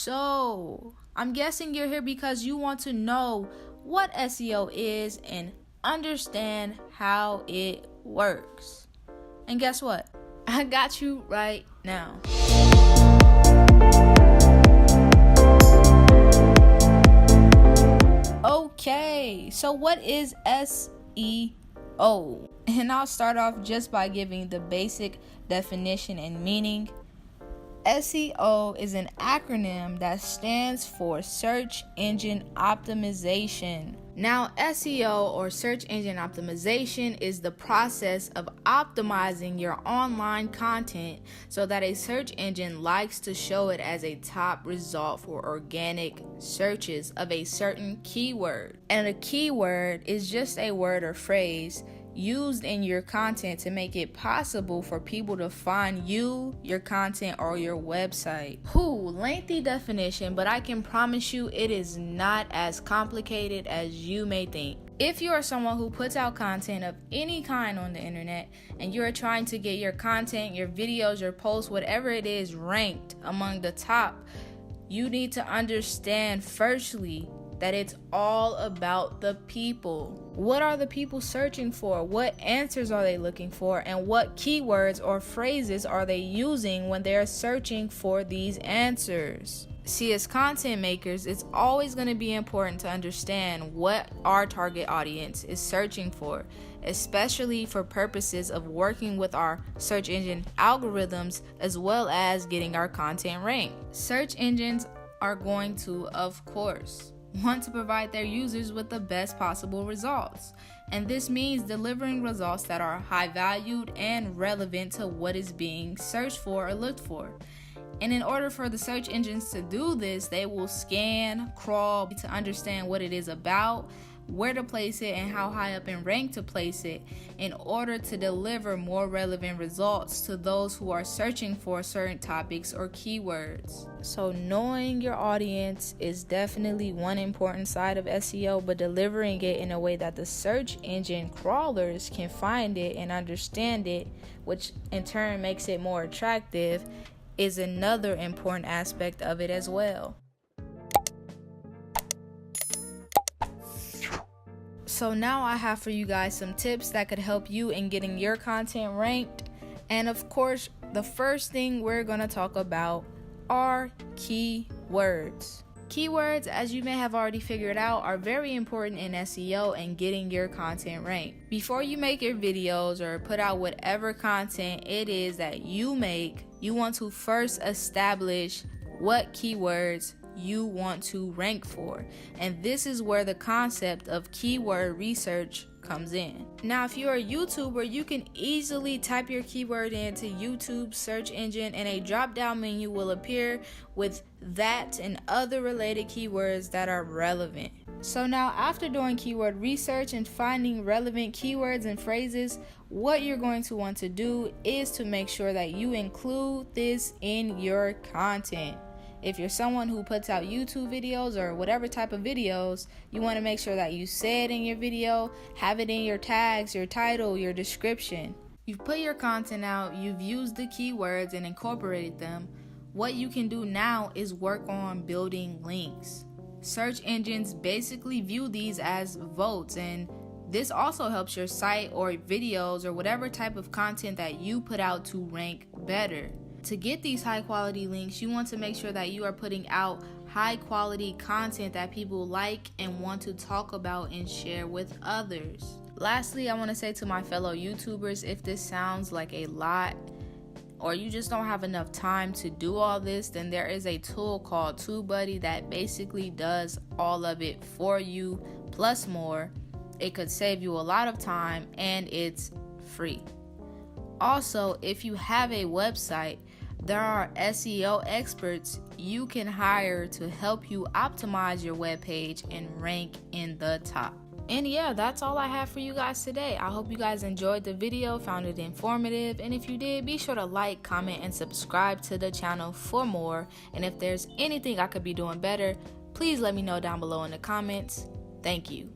So, I'm guessing you're here because you want to know what SEO is and understand how it works. And guess what? I got you right now. Okay, so what is SEO? And I'll start off just by giving the basic definition and meaning. SEO is an acronym that stands for Search Engine Optimization. Now, SEO or Search Engine Optimization is the process of optimizing your online content so that a search engine likes to show it as a top result for organic searches of a certain keyword. And a keyword is just a word or phrase used in your content to make it possible for people to find you, your content, or your website. Lengthy definition, but I can promise you it is not as complicated as you may think. If you are someone who puts out content of any kind on the internet and you are trying to get your content, your videos, your posts, whatever it is, ranked among the top, you need to understand firstly that it's all about the people. What are the people searching for? What answers are they looking for? And what keywords or phrases are they using when they're searching for these answers? See, as content makers, it's always going to be important to understand what our target audience is searching for, especially for purposes of working with our search engine algorithms as well as getting our content ranked. Search engines are going to, of course, want to provide their users with the best possible results. And this means delivering results that are high valued and relevant to what is being searched for or looked for. And in order for the search engines to do this, they will scan, crawl to understand what it is about, where to place it, and how high up in rank to place it in order to deliver more relevant results to those who are searching for certain topics or keywords. So knowing your audience is definitely one important side of SEO, but delivering it in a way that the search engine crawlers can find it and understand it, which in turn makes it more attractive, is another important aspect of it as well. So now I have for you guys some tips that could help you in getting your content ranked. And of course, the first thing we're going to talk about are keywords. Keywords, as you may have already figured out, are very important in SEO and getting your content ranked. Before you make your videos or put out whatever content it is that you make, you want to first establish what keywords you want to rank for. And this is where the concept of keyword research comes in. Now, if you're a YouTuber, you can easily type your keyword into YouTube search engine and a drop-down menu will appear with that and other related keywords that are relevant. So now, after doing keyword research and finding relevant keywords and phrases, what you're going to want to do is to make sure that you include this in your content. If you're someone who puts out YouTube videos or whatever type of videos, you want to make sure that you say it in your video, have it in your tags, your title, your description. You've put your content out, you've used the keywords and incorporated them. What you can do now is work on building links. Search engines basically view these as votes, and this also helps your site or videos or whatever type of content that you put out to rank better. To get these high quality links, you want to make sure that you are putting out high quality content that people like and want to talk about and share with others. Lastly, I want to say to my fellow YouTubers, if this sounds like a lot or you just don't have enough time to do all this, then there is a tool called TubeBuddy that basically does all of it for you plus more. It could save you a lot of time and it's free. Also, if you have a website, there are SEO experts you can hire to help you optimize your webpage and rank in the top. And yeah, that's all I have for you guys today. I hope you guys enjoyed the video, found it informative, and if you did, be sure to like, comment, and subscribe to the channel for more. And if there's anything I could be doing better, please let me know down below in the comments. Thank you.